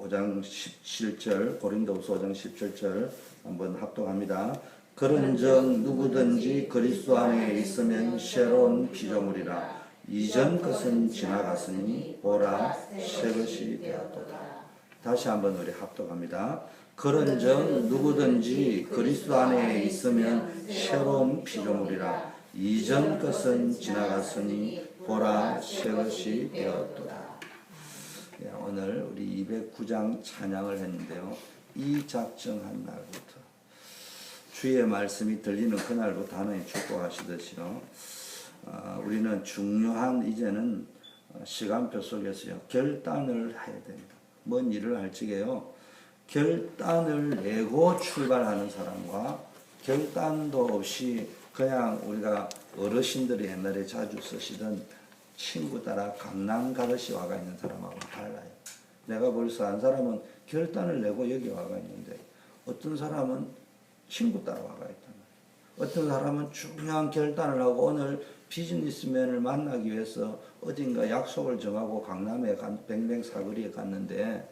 5장 17절, 고린도후서 5장 17절 한번 합독합니다. 그런즉 누구든지 그리스도 안에 있으면 새로운 피조물이라. 이전 것은 지나갔으니 보라 새 것이 되었도다. 다시 한번 우리 합독합니다. 그런즉 누구든지 그리스도 안에 있으면 새로운 피조물이라. 이전 것은 지나갔으니 보라 새 것이 되었도다. 오늘 우리 209장 찬양을 했는데요. 이 작정한 날부터 주의 말씀이 들리는 그날부터 하나님 축복하시듯이요. 우리는 중요한 이제는 시간표 속에서요. 결단을 해야 됩니다. 뭔 일을 할지게요. 결단을 내고 출발하는 사람과 결단도 없이 그냥 우리가 어르신들이 옛날에 자주 쓰시던 친구 따라 강남 가듯이 와가 있는 사람하고 달라요. 내가 벌써 한 사람은 결단을 내고 여기 와가 있는데 어떤 사람은 친구 따라 와가 있단 말이에요. 어떤 사람은 중요한 결단을 하고 오늘 비즈니스맨을 만나기 위해서 어딘가 약속을 정하고 강남에 뱅뱅 사거리에 갔는데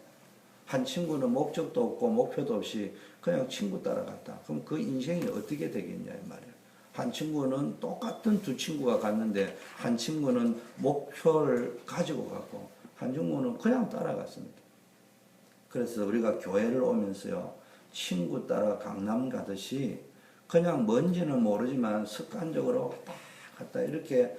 한 친구는 목적도 없고 목표도 없이 그냥 친구 따라갔다. 그럼 그 인생이 어떻게 되겠냐 이 말이에요. 한 친구는 똑같은 두 친구가 갔는데 한 친구는 목표를 가지고 갔고 한 친구는 그냥 따라갔습니다. 그래서 우리가 교회를 오면서요. 친구 따라 강남 가듯이 그냥 뭔지는 모르지만 습관적으로 왔다 갔다 이렇게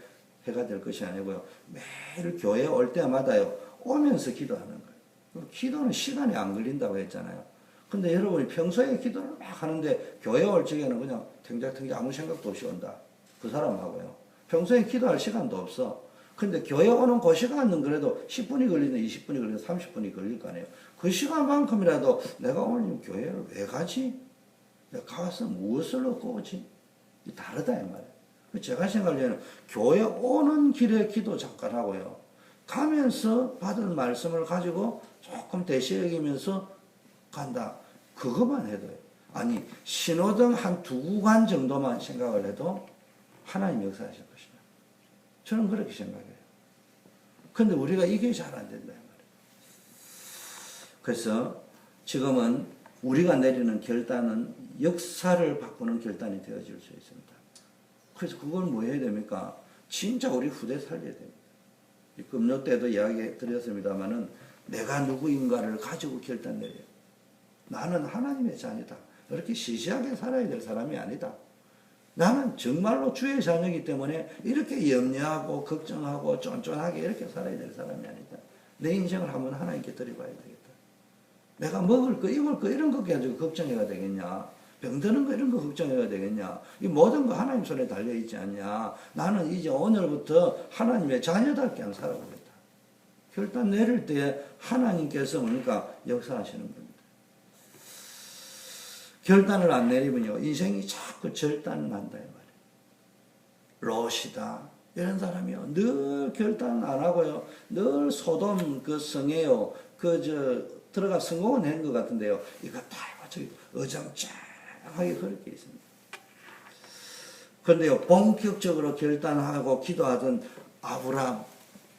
해가 될 것이 아니고요. 매일 교회 올 때마다요. 오면서 기도하는 거예요. 기도는 시간이 안 걸린다고 했잖아요. 근데 여러분이 평소에 기도를 막 하는데 교회 올 적에는 그냥 탱작탱작 아무 생각도 없이 온다. 그 사람하고요. 평소에 기도할 시간도 없어. 근데 교회 오는 그 시간은 그래도 10분이 걸리든 20분이 걸리든 30분이 걸릴 거 아니에요. 그 시간만큼이라도 내가 오늘 교회를 왜 가지? 내가 가서 무엇을 얻고 오지? 다르다 이 말이에요. 제가 생각하기에는 교회 오는 길에 기도 잠깐 하고요. 가면서 받은 말씀을 가지고 조금 대시 여기면서 간다. 그것만 해도요. 아니 신호등 한 2구간 정도만 생각을 해도 하나님 역사하실 것이다. 저는 그렇게 생각해요. 근데 우리가 이게 잘 안 된다. 그래서 지금은 우리가 내리는 결단은 역사를 바꾸는 결단이 되어질 수 있습니다. 그래서 그걸 뭐 해야 됩니까? 진짜 우리 후대 살려야 됩니다. 금요 때도 이야기 드렸습니다마는 내가 누구인가를 가지고 결단 내려요. 나는 하나님의 자녀다. 이렇게 시시하게 살아야 될 사람이 아니다. 나는 정말로 주의 자녀이기 때문에 이렇게 염려하고 걱정하고 쫀쫀하게 이렇게 살아야 될 사람이 아니다. 내 인생을 한번 하나님께 드려봐야 되겠다. 내가 먹을 거, 입을 거 이런 거 가지고 걱정해야 되겠냐. 병드는 거 이런 거 걱정해야 되겠냐. 이 모든 거 하나님 손에 달려있지 않냐. 나는 이제 오늘부터 하나님의 자녀답게 안 살아보겠다. 결단 내릴 때 하나님께서 뭡니까? 역사하시는 겁니다. 결단을 안 내리면요. 인생이 자꾸 절단을 한다. 이 말이에요. 롯이다. 이런 사람이요. 늘 결단 안 하고요. 늘 소돔 그 성에요. 들어가 성공은 한 것 같은데요. 이거 다 저기 어정쩡하게 그렇게 있습니다. 그런데요. 본격적으로 결단하고 기도하던 아브라함,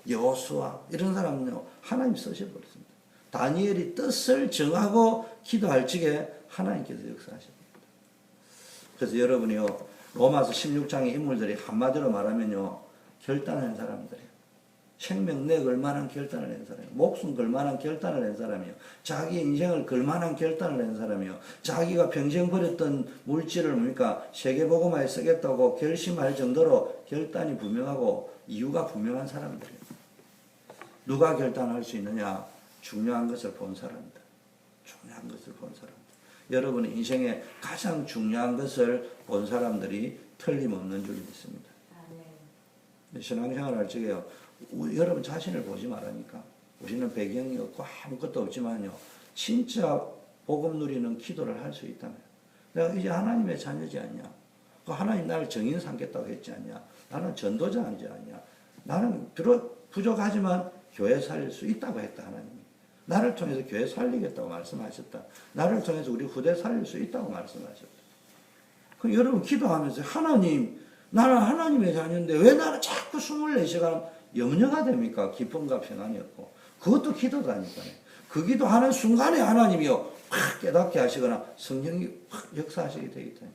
여호수아 이런 사람은요. 하나님 쓰셔버렸습니다. 다니엘이 뜻을 정하고 기도할 적에 하나님께서 역사하십니다. 그래서 여러분이요. 로마서 16장의 인물들이 한마디로 말하면요. 결단한 사람들이에요. 생명 내 걸만한 결단을 낸 사람이에요. 목숨 걸만한 결단을 낸 사람이에요. 자기 인생을 걸만한 결단을 낸 사람이에요. 자기가 평생 버렸던 물질을 뭡니까? 세계복음화에 쓰겠다고 결심할 정도로 결단이 분명하고 이유가 분명한 사람들이에요. 누가 결단할 수 있느냐? 중요한 것을 본 사람들. 중요한 것을 본 사람들. 여러분의 인생에 가장 중요한 것을 본 사람들이 틀림없는 줄 믿습니다. 신앙생활 할 적에요. 여러분 자신을 보지 말라니까. 우리는 배경이 없고 아무것도 없지만요. 진짜 복음 누리는 기도를 할 수 있다면. 내가 이제 하나님의 자녀지 않냐. 하나님 나를 정인 삼겠다고 했지 않냐. 나는 전도자인지 않냐. 나는 비록 부족하지만 교회 살릴 수 있다고 했다 하나님이. 나를 통해서 교회 살리겠다고 말씀하셨다. 나를 통해서 우리 후대 살릴 수 있다고 말씀하셨다. 그럼 여러분 기도하면서 하나님 나는 하나님의 자녀인데 왜 나는 자꾸 24시간 염려가 됩니까? 기쁨과 평안이 없고. 그것도 기도다니까요. 그 기도하는 순간에 하나님이요 확 깨닫게 하시거나 성령이 확 역사하시게 되겠다.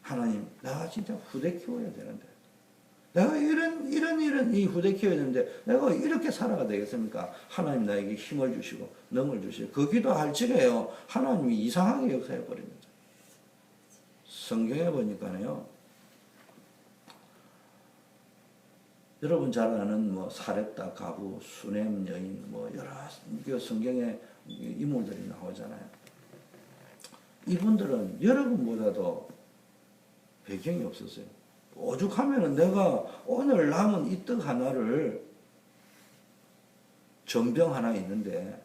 하나님, 내가 진짜 후대 키워야 되는데, 내가 이런 이 후대 키워야 되는데 내가 이렇게 살아가 되겠습니까? 하나님 나에게 힘을 주시고 능을 주시고 그 기도할 적에요 하나님이 이상하게 역사해 버립니다. 성경에 보니까요, 여러분 잘 아는 뭐 사렙다 가부, 수넴 여인, 뭐 여러 성경에 인물들이 나오잖아요. 이분들은 여러분보다도 배경이 없었어요. 오죽하면은 내가 오늘 남은 이 떡 하나를 전병 하나 있는데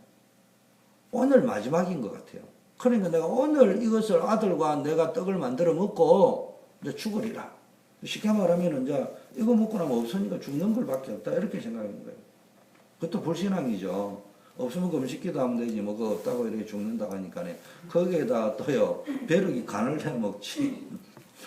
오늘 마지막인 것 같아요. 그러니까 내가 오늘 이것을 아들과 내가 떡을 만들어 먹고 이제 죽으리라. 쉽게 말하면 이제 이거 먹고 나면 없으니까 죽는 걸밖에 없다 이렇게 생각하는 거예요. 그것도 불신앙이죠. 없으면 금식기도 하면 되지 뭐 그거 없다고 이렇게 죽는다고 하니까 거기에다가 또요 벼룩이 간을 해 먹지.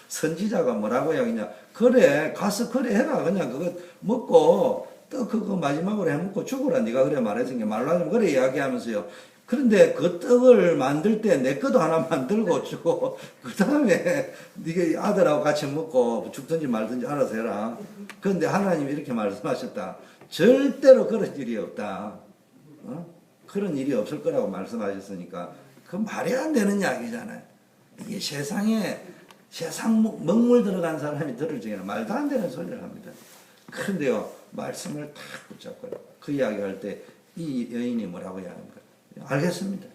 선지자가 뭐라고 하겠냐. 그래 가서 그래 해라. 그냥 그거 먹고 떡 그거 마지막으로 해먹고 죽으라. 네가 그래 말해준 게 말로 하면 그래 이야기하면서요. 그런데 그 떡을 만들 때 내 것도 하나 만들고 주고 그 다음에 네가 아들하고 같이 먹고 죽든지 말든지 알아서 해라. 그런데 하나님이 이렇게 말씀하셨다. 절대로 그런 일이 없다. 그런 일이 없을 거라고 말씀하셨으니까 그 말이 안 되는 이야기잖아요. 이게 세상 먹물 들어간 사람이 들을 적에는 말도 안 되는 소리를 합니다. 그런데요 말씀을 탁 붙잡고요 그 이야기할 때 이 여인이 뭐라고 이야기합니까? 알겠습니다.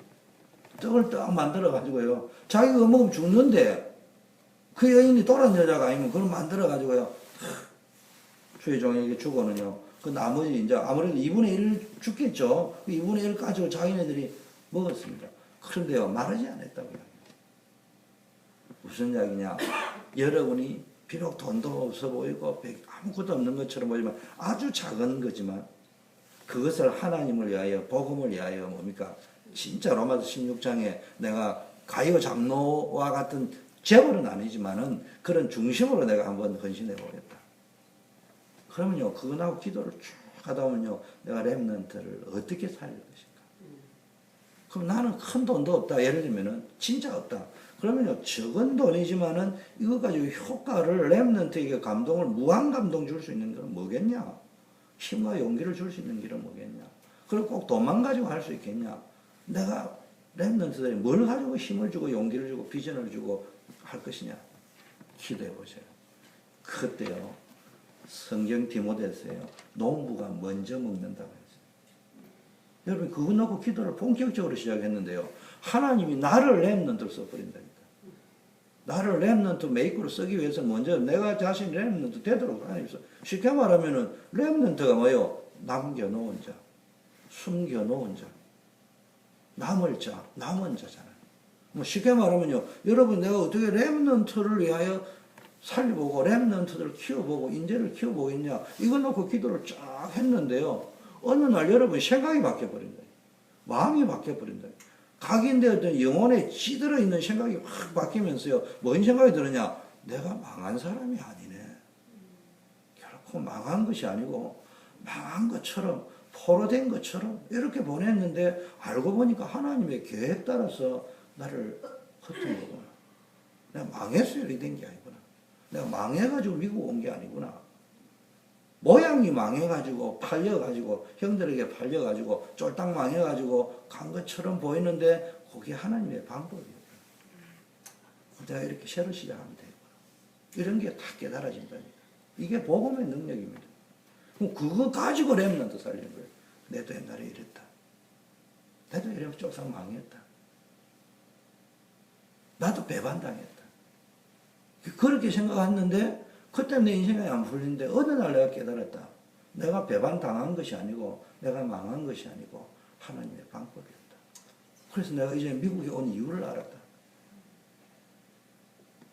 떡을 딱 만들어 가지고요 자기가 먹으면 죽는데 그 여인이 돌아온 여자가 아니면 그걸 만들어 가지고요 주의 종에게 주고는요 그 나머지 이제 아무래도 2분의 1 죽겠죠. 그 2분의 1 가지고 자기네들이 먹었습니다. 그런데요 마르지 않았다고요. 무슨 이야기냐? 여러분이 비록 돈도 없어 보이고 아무것도 없는 것처럼 보이지만 아주 작은 거지만 그것을 하나님을 위하여 복음을 위하여 뭡니까? 진짜 로마서 16장에 내가 가이오 장로와 같은 재벌은 아니지만은 그런 중심으로 내가 한번 헌신해 보겠다. 그러면요 그거하고 기도를 쭉 하다 보면요 내가 렘넌트를 어떻게 살릴 것인가? 그럼 나는 큰 돈도 없다. 예를 들면은 진짜 없다. 그러면요 적은 돈이지만은 이거 가지고 효과를 렘넌트에게 감동을 무한 감동 줄 수 있는 건 뭐겠냐? 힘과 용기를 줄 수 있는 길은 뭐겠냐? 그리고 꼭 돈만 가지고 할 수 있겠냐? 내가 렘넌트들이 뭘 가지고 힘을 주고 용기를 주고 비전을 주고 할 것이냐? 기도해 보세요. 그때요 성경 디모데서요 농부가 먼저 먹는다고 했어요. 여러분 그거 놓고 기도를 본격적으로 시작했는데요 하나님이 나를 렘넌트로 써버린다니까. 나를 렘넌트 메이커로 쓰기 위해서 먼저 내가 자신이 렘넌트 되도록 하나님께서 쉽게 말하면은 렘넌트가 뭐요? 남겨놓은 자, 숨겨놓은 자, 남을 자, 남은 자잖아요. 뭐 쉽게 말하면요, 여러분 내가 어떻게 렘넌트를 위하여 살려보고 렘넌트를 키워보고 인재를 키워보겠냐 이걸 놓고 기도를 쫙 했는데요 어느 날 여러분 생각이 바뀌어버린다. 마음이 바뀌어버린다. 각인데 어떤 영혼에 찌들어 있는 생각이 확 바뀌면서요. 뭔 생각이 드느냐? 내가 망한 사람이 아니네. 결코 망한 것이 아니고 망한 것처럼 포로된 것처럼 이렇게 보냈는데 알고 보니까 하나님의 계획 따라서 나를 흩은 거구나. 내가 망해서 이렇게 된 게 아니구나. 내가 망해가지고 미국 온 게 아니구나. 모양이 망해가지고 팔려가지고 형들에게 팔려가지고 쫄딱 망해가지고 간 것처럼 보이는데 그게 하나님의 방법이에요. 내가 이렇게 새로 시작하면 되구나. 이런 게 다 깨달아진다니까. 이게 복음의 능력입니다. 그럼 그거 가지고 렘넌트 살리는 거예요. 내도 옛날에 이랬다. 나도 이렇게 쪽상 망했다. 나도 배반당했다. 그렇게 생각했는데 그때 내 인생이 안 풀리는데 어느 날 내가 깨달았다. 내가 배반당한 것이 아니고 내가 망한 것이 아니고 하나님의 방법이었다. 그래서 내가 이제 미국에 온 이유를 알았다.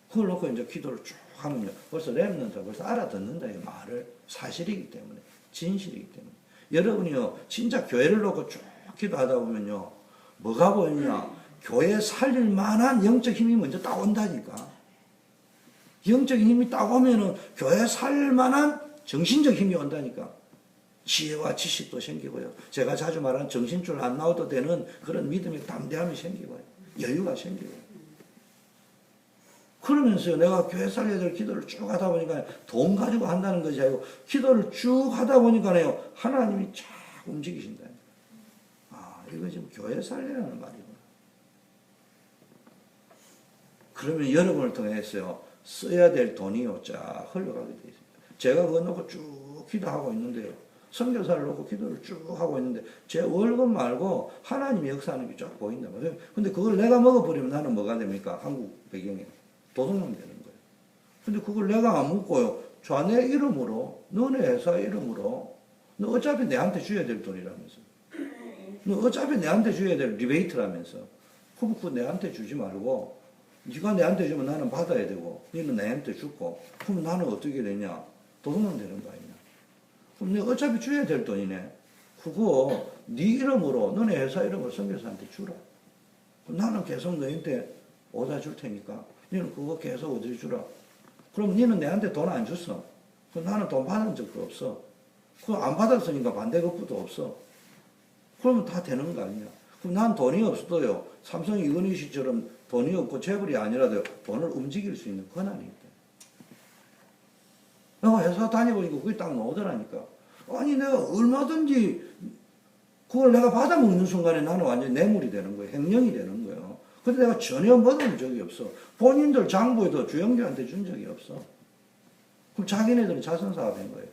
그걸 놓고 이제 기도를 쭉 하면요. 벌써 렘넌트가 벌써 알아듣는다. 이 말을. 사실이기 때문에. 진실이기 때문에. 여러분이요. 진짜 교회를 놓고 쭉 기도하다 보면요. 뭐가 보이냐. 교회 살릴 만한 영적 힘이 먼저 딱 온다니까. 영적인 힘이 딱 오면은 교회 살 만한 정신적 힘이 온다니까. 지혜와 지식도 생기고요. 제가 자주 말하는 정신줄 안 나와도 되는 그런 믿음의 담대함이 생기고요. 여유가 생기고요. 그러면서요, 내가 교회 살려야 될 기도를 쭉 하다 보니까 돈 가지고 한다는 것이 아니고 기도를 쭉 하다 보니까요, 하나님이 쫙 움직이신다. 아, 이거 지금 교회 살리라는 말이구나. 그러면 여러분을 통해서요, 써야 될 돈이요, 쫙 흘러가게 돼 있습니다. 제가 그거 놓고 쭉 기도하고 있는데요. 선교사를 놓고 기도를 쭉 하고 있는데 제 월급 말고 하나님이 역사하는 게 쫙 보인단 말이에요. 근데 그걸 내가 먹어버리면 나는 뭐가 됩니까? 한국 배경에. 도둑놈 되는 거예요. 근데 그걸 내가 안 먹고요. 자네 이름으로, 너네 회사 이름으로, 너 어차피 내한테 줘야 될 돈이라면서. 너 어차피 내한테 줘야 될 리베이트라면서. 그럼 그거 내한테 주지 말고, 네가 내한테 주면 나는 받아야 되고, 너는 내한테 주고, 그럼 나는 어떻게 되냐? 도둑놈 되는 거 아니냐? 그럼 내가 어차피 줘야 될 돈이네. 그거 네 이름으로, 너네 회사 이름으로 선교사한테 주라. 나는 계속 너한테 오다 줄 테니까. 너는 그거 계속 어디 주라. 그럼 너는 내한테 돈 안 줬어. 그럼 나는 돈 받은 적도 없어. 그거 안 받았으니까 반대급부도 없어. 그러면 다 되는 거 아니냐. 그럼 난 돈이 없어도요, 삼성 이건희 씨처럼 돈이 없고 재벌이 아니라도 돈을 움직일 수 있는 권한이 있다. 내가 회사 다녀보니까 그게 딱 나오더라니까. 아니, 내가 얼마든지 그걸 내가 받아먹는 순간에 나는 완전히 뇌물이 되는 거예요. 횡령이 되는 거예요. 근데 내가 전혀 먹은 적이 없어. 본인들 장부에도 주영규한테 준 적이 없어. 그럼 자기네들은 자선사업인 거예요.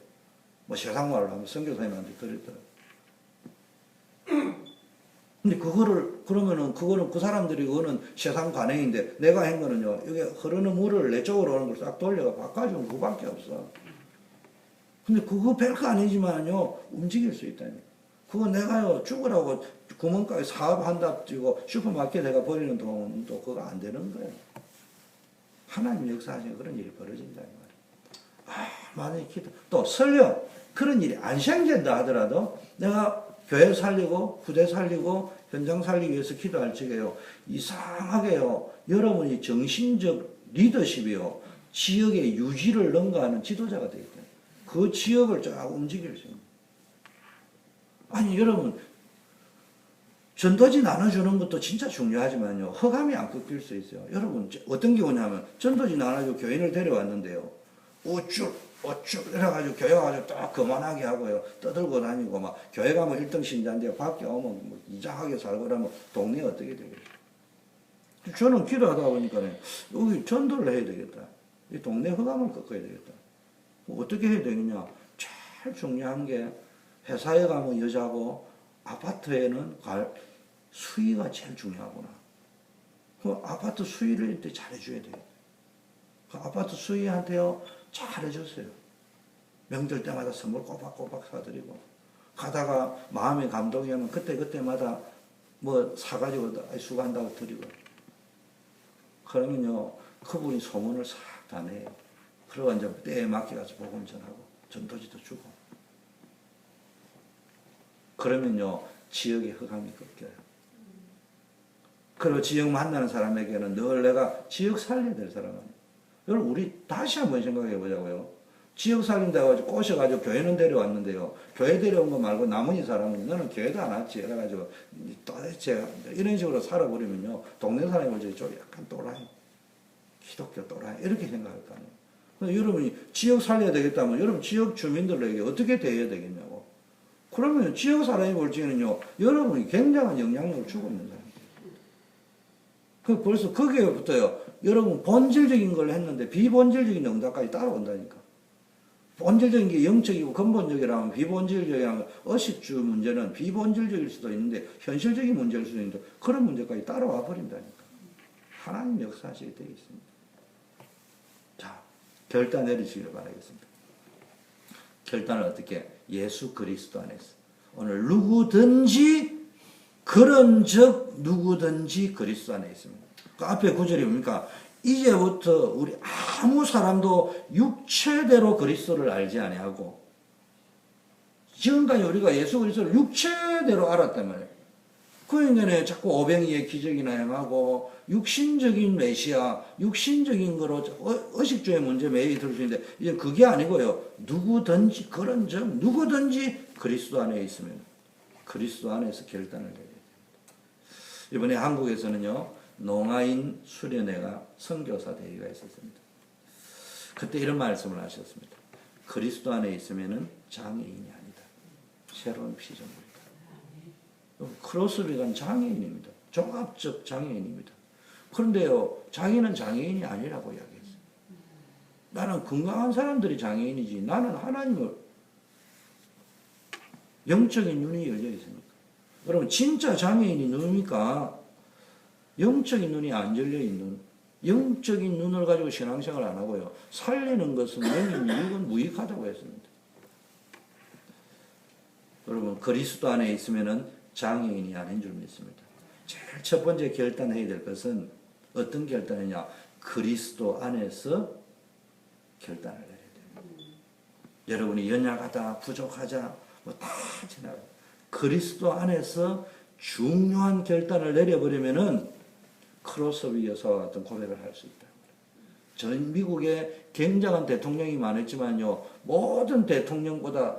뭐 세상 말로 하면 선교사님한테 드렸더라. 근데 그러면은 그 사람들이 그거는 세상 관행인데 내가 한 거는요, 이게 흐르는 물을 내 쪽으로 오는 걸 싹 돌려가 바꿔주면 그거밖에 없어. 근데 그거 별거 아니지만요, 움직일 수 있다니. 그거 내가요, 죽으라고 구멍가게 사업한답지고 슈퍼마켓 내가 버리는 돈도 그거 안 되는 거예요. 하나님 역사하시는 그런 일이 벌어진다. 만약에 또 설령 그런 일이 안 생긴다 하더라도 내가 교회 살리고 후대 살리고 현장 살리기 위해서 기도할 적에요, 이상하게요, 여러분이 정신적 리더십이요, 지역의 유지를 능가하는 지도자가 되겠다. 그 지역을 쫙 움직일 수 있는. 아니, 여러분, 전도지 나눠주는 것도 진짜 중요하지만요, 허감이 안 꺾일 수 있어요. 여러분, 어떤 경우냐면, 전도지 나눠주고 교인을 데려왔는데요, 우쭈 이래가지고 교회 가지고 딱 그만하게 하고요, 떠들고 다니고, 막, 교회 가면 1등 신자인데, 밖에 오면 뭐 이상하게 살고 그러면 동네 어떻게 되겠어요? 저는 기도하다 보니까, 여기 전도를 해야 되겠다. 이 동네 허감을 꺾어야 되겠다. 어떻게 해야 되느냐? 제일 중요한 게, 회사에 가면 여자고, 아파트에는 수위가 제일 중요하구나. 그 아파트 수위를 이때 잘해줘야 돼요. 그 아파트 수위한테요, 잘해줬어요. 명절 때마다 선물 꼬박꼬박 사드리고, 가다가 마음에 감동이 오면 그때마다 뭐 사가지고 수고한다고 드리고. 그러면요, 그분이 소문을 싹 다 내요. 그러고 이제 때에 맞게 가서 복음 전하고, 전도지도 주고. 그러면요, 지역의 허감이 꺾여요. 그리고 지역 만나는 사람에게는 늘 내가 지역 살려야 될 사람은. 여러분, 우리 다시 한번 생각해 보자고요. 지역 살린다고 해가지고 꼬셔가지고 교회는 데려왔는데요, 교회 데려온 거 말고 나머지 사람은 너는 교회도 안 왔지. 그래가지고 도대체 이런 식으로 살아버리면요, 동네 사람이 볼때 좀 약간 또라이, 기독교 또라이, 이렇게 생각할 거 아니에요. 그래서 여러분이 지역 살려야 되겠다면 여러분 지역 주민들에게 어떻게 대해야 되겠냐고. 그러면 지역 사람이 볼 적에는요, 여러분이 굉장한 영향력을 주고 있는 사람이에요. 그 벌써 거기에부터요, 여러분 본질적인 걸 했는데 비본질적인 응답까지 따라온다니까. 본질적인 게 영적이고 근본적이라면 비본질적이라면 의식주 문제는 비본질적일 수도 있는데 현실적인 문제일 수도 있는데 그런 문제까지 따라와 버린다니까. 하나님 역사하시게 되어 있습니다. 자, 결단 내리시기를 바라겠습니다. 결단을 어떻게? 예수 그리스도 안에서. 오늘 누구든지 그런즉 누구든지 그리스도 안에 있습니다. 그 앞에 구절이 뭡니까? 이제부터 우리 아무 사람도 육체대로 그리스도를 알지 아니하고, 지금까지 우리가 예수 그리스도를 육체대로 알았단 말이에요. 그 인간에 자꾸 오병이의 기적이나 행하고 육신적인 메시아, 육신적인 거로 의식주의 문제 매일 들을 수 있는데, 이제 그게 아니고요, 누구든지 그런즉 누구든지 그리스도 안에 있으면 그리스도 안에서 결단을 해야 됩니다. 이번에 한국에서는요, 농아인 수련회가 선교사 대회가 있었습니다. 그때 이런 말씀을 하셨습니다. 그리스도 안에 있으면은 장애인이 아니다. 새로운 피조물이다. 크로스비가 장애인입니다. 종합적 장애인입니다. 그런데요, 자기는 장애인이 아니라고 이야기했어요. 나는 건강한 사람들이 장애인이지, 나는 하나님을, 영적인 눈이 열려 있으니까. 여러분, 진짜 장애인이 누굽니까? 영적인 눈이 안 열려 있는, 영적인 눈을 가지고 신앙생활 안 하고요, 살리는 것은 이건 무익하다고 했습니다. 여러분, 그리스도 안에 있으면은 장애인이 아닌 줄 믿습니다. 제일 첫 번째 결단해야 될 것은 어떤 결단이냐? 그리스도 안에서 결단을 해야 됩니다. 여러분이 연약하다, 부족하자, 뭐 다 지나가. 그리스도 안에서 중요한 결단을 내려버리면은 크로스비 여사와 같은 고백을 할 수 있다. 전 미국에 굉장한 대통령이 많았지만요, 모든 대통령보다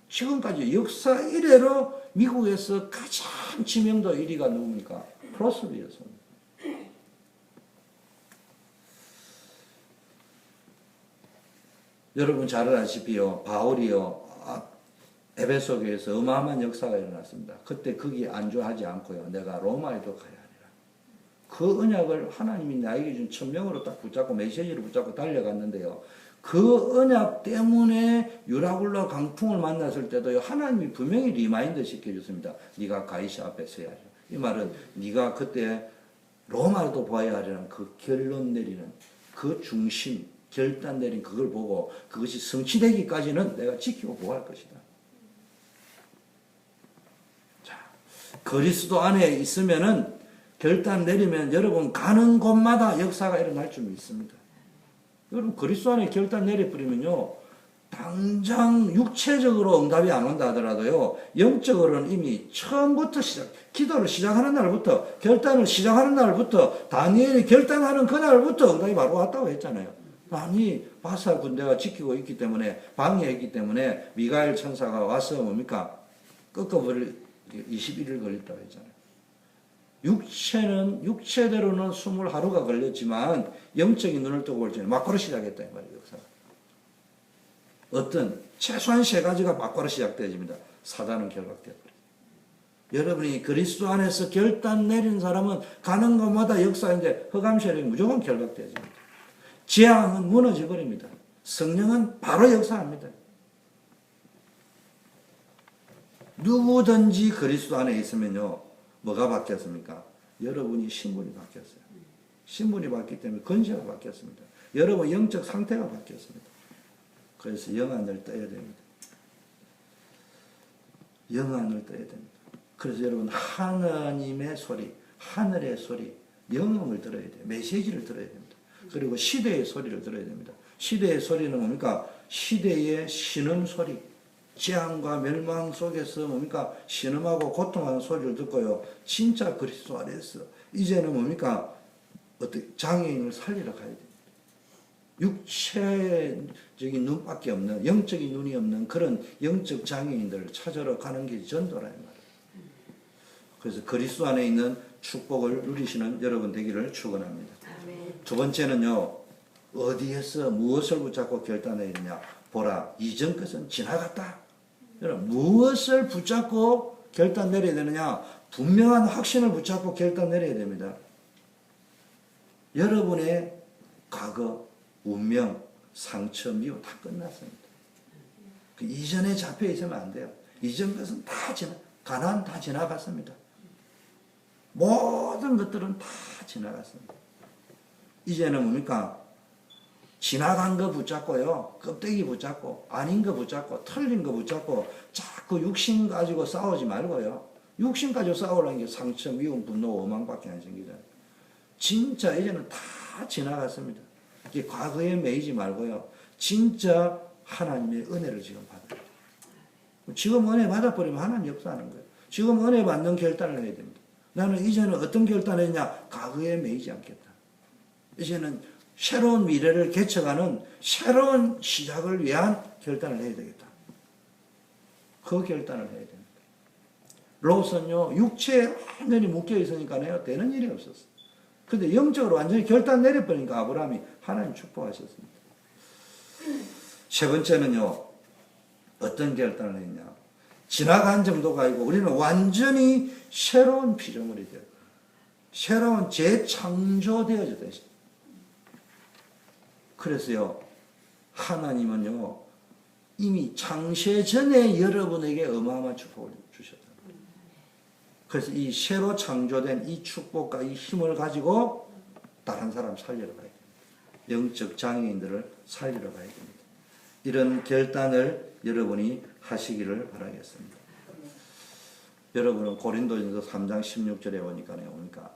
지금까지 역사 이래로 미국에서 가장知名도 1위가 누굽니까? 크로스비 여사입니다. 여러분 잘 아시다시피요, 바울이요, 에베소교에서 어마어마한 역사가 일어났습니다. 그때 거기 안주하지 않고요, 내가 로마에도 가야 하리라. 그 언약을 하나님이 나에게 준 천명으로 딱 붙잡고 메시지를 붙잡고 달려갔는데요, 그 언약 때문에 유라굴라 강풍을 만났을 때도요, 하나님이 분명히 리마인드 시켜줬습니다. 네가 가이사 앞에 서야 하리라. 이 말은 네가 그때 로마도 봐야 하리라는 그 결론 내리는 그 중심, 결단 내린 그걸 보고 그것이 성취되기까지는 내가 지키고 보호할 것이다. 자, 그리스도 안에 있으면은 결단 내리면 여러분 가는 곳마다 역사가 일어날 줄 믿습니다. 여러분 그리스도 안에 결단 내려버리면요, 당장 육체적으로 응답이 안 온다 하더라도요, 영적으로는 이미 처음부터 기도를 시작하는 날부터, 결단을 시작하는 날부터, 다니엘이 결단하는 그날부터 응답이 바로 왔다고 했잖아요. 아니, 바사 군대가 지키고 있기 때문에, 방해했기 때문에 미가엘 천사가 와서 뭡니까? 꺾어버릴 21일 걸렸다고 했잖아요. 육체대로는 20하루가 걸렸지만 영적인 눈을 뜨고 올 때는 막바로 시작했다 이 말이에요. 역사가. 어떤 최소한 3가지가 막바로 시작되어집니다. 사단은 결박되어버려요. 여러분이 그리스도 안에서 결단 내린 사람은 가는 곳마다 역사인데 흑암 세력이 무조건 결박되어집니다. 재앙은 무너져버립니다. 성령은 바로 역사합니다. 누구든지 그리스도 안에 있으면요, 뭐가 바뀌었습니까? 여러분이 신분이 바뀌었어요. 신분이 바뀌기 때문에 건세가 바뀌었습니다. 여러분 영적 상태가 바뀌었습니다. 그래서 영안을 떠야 됩니다. 영안을 떠야 됩니다. 그래서 여러분 하나님의 소리, 하늘의 소리, 영음을 들어야 돼요. 메시지를 들어야 됩니다. 그리고 시대의 소리를 들어야 됩니다. 시대의 소리는 뭡니까? 시대의 신음소리, 재앙과 멸망 속에서 뭡니까? 신음하고 고통하는 소리를 듣고요, 진짜 그리스도 안에서 이제는 뭡니까? 어떻게 장애인을 살리러 가야 됩니다. 육체적인 눈밖에 없는, 영적인 눈이 없는 그런 영적 장애인들을 찾으러 가는 게 전도라 이 말이에요. 그래서 그리스도 안에 있는 축복을 누리시는 여러분 되기를 축원합니다. 두 번째는요, 어디에서 무엇을 붙잡고 결단해야 되냐? 보라, 이전 것은 지나갔다. 여러분, 무엇을 붙잡고 결단 내려야 되느냐? 분명한 확신을 붙잡고 결단 내려야 됩니다. 여러분의 과거, 운명, 상처, 미움 다 끝났습니다. 그 이전에 잡혀 있으면 안 돼요. 이전 것은 다 가난 다 지나갔습니다. 모든 것들은 다 지나갔습니다. 이제는 뭡니까? 지나간 거 붙잡고요, 껍데기 붙잡고, 아닌 거 붙잡고, 틀린 거 붙잡고, 자꾸 육신 가지고 싸우지 말고요. 육신 가지고 싸우려는 게 상처, 미움, 분노, 원망밖에 안 생기잖아요. 진짜 이제는 다 지나갔습니다. 이게 과거에 매이지 말고요, 진짜 하나님의 은혜를 지금 받아야 돼요. 지금 은혜 받아버리면 하나님 역사하는 거예요. 지금 은혜 받는 결단을 해야 됩니다. 나는 이제는 어떤 결단을 했냐? 과거에 매이지 않겠다. 이제는 새로운 미래를 개척하는 새로운 시작을 위한 결단을 해야 되겠다. 그 결단을 해야 됩니다. 롯은요, 육체에 완전히 묶여 있으니까요, 되는 일이 없었어요. 근데 영적으로 완전히 결단 내려버리니까 아브라함이 하나님 축복하셨습니다. 세 번째는요, 어떤 결단을 했냐. 지나간 정도가 아니고 우리는 완전히 새로운 피조물이 되어 새로운 재창조되어져 되죠. 그래서요, 하나님은요, 이미 창세 전에 여러분에게 어마어마한 축복을 주셨다. 그래서 이 새로 창조된 이 축복과 이 힘을 가지고 다른 사람 살리러 가야 됩니다. 영적 장애인들을 살리러 가야 됩니다. 이런 결단을 여러분이 하시기를 바라겠습니다. 여러분은 고린도전서 3장 16절에 보니까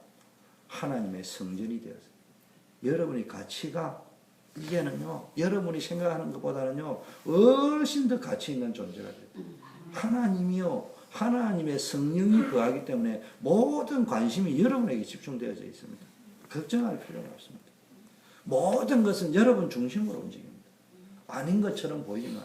하나님의 성전이 되었어요. 여러분의 가치가 이제는요, 여러분이 생각하는 것보다는요, 훨씬 더 가치 있는 존재가 돼요. 하나님이요, 하나님의 성령이 거하기 때문에 모든 관심이 여러분에게 집중되어져 있습니다. 걱정할 필요가 없습니다. 모든 것은 여러분 중심으로 움직입니다. 아닌 것처럼 보이지만,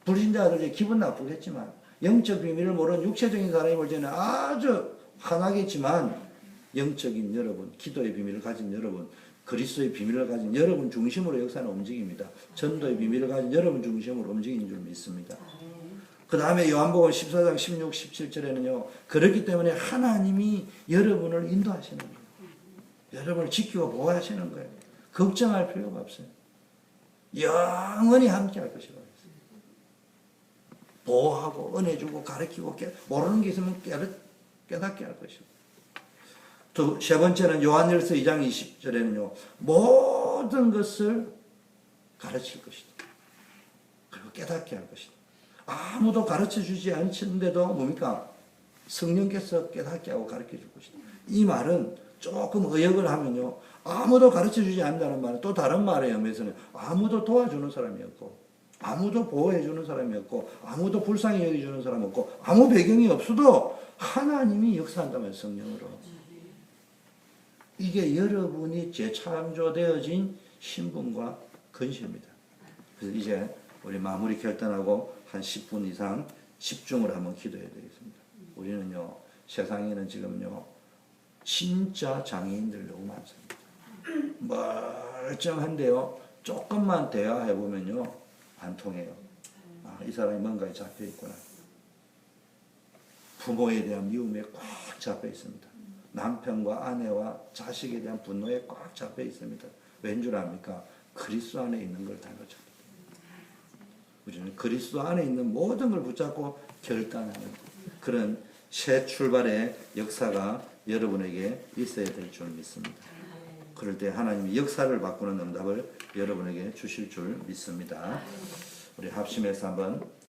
불신자들이 기분 나쁘겠지만, 영적 비밀을 모르는 육체적인 사람이 볼 때는 아주 화나겠지만, 영적인 여러분, 기도의 비밀을 가진 여러분, 그리스도의 비밀을 가진 여러분 중심으로 역사는 움직입니다. 전도의 비밀을 가진 여러분 중심으로 움직이는 줄 믿습니다. 그 다음에 요한복음 14장 16, 17절에는요. 그렇기 때문에 하나님이 여러분을 인도하시는 거예요. 여러분을 지키고 보호하시는 거예요. 걱정할 필요가 없어요. 영원히 함께 할 것이라고 했어요. 보호하고 은혜 주고 가르치고 모르는 게 있으면 깨닫게 할 것이고. 또 세 번째는 요한일서 2장 20절에는요. 모든 것을 가르칠 것이다. 그리고 깨닫게 할 것이다. 아무도 가르쳐주지 않는데도 뭡니까? 성령께서 깨닫게 하고 가르쳐 줄 것이다. 이 말은 조금 의역을 하면요. 아무도 가르쳐주지 않는다는 말은 또 다른 말에 의해서는 아무도 도와주는 사람이 없고 아무도 보호해주는 사람이 없고 아무도 불쌍히 여겨주는 사람이 없고 아무 배경이 없어도 하나님이 역사한다면 성령으로. 이게 여러분이 재창조되어진 신분과 근시입니다. 그래서 이제 우리 마무리 결단하고 한 10분 이상 집중을 한번 기도해야 되겠습니다. 우리는요, 세상에는 지금요, 진짜 장애인들 너무 많습니다. 멀쩡한데요, 조금만 대화해보면요, 안 통해요. 아, 이 사람이 뭔가에 잡혀있구나. 부모에 대한 미움에 꽉 잡혀 있습니다. 남편과 아내와 자식에 대한 분노에 꽉 잡혀 있습니다. 왠 줄 압니까? 그리스도 안에 있는 걸 다루죠. 우리는 그리스도 안에 있는 모든 걸 붙잡고 결단하는 그런 새 출발의 역사가 여러분에게 있어야 될 줄 믿습니다. 그럴 때 하나님이 역사를 바꾸는 응답을 여러분에게 주실 줄 믿습니다. 우리 합심해서 한번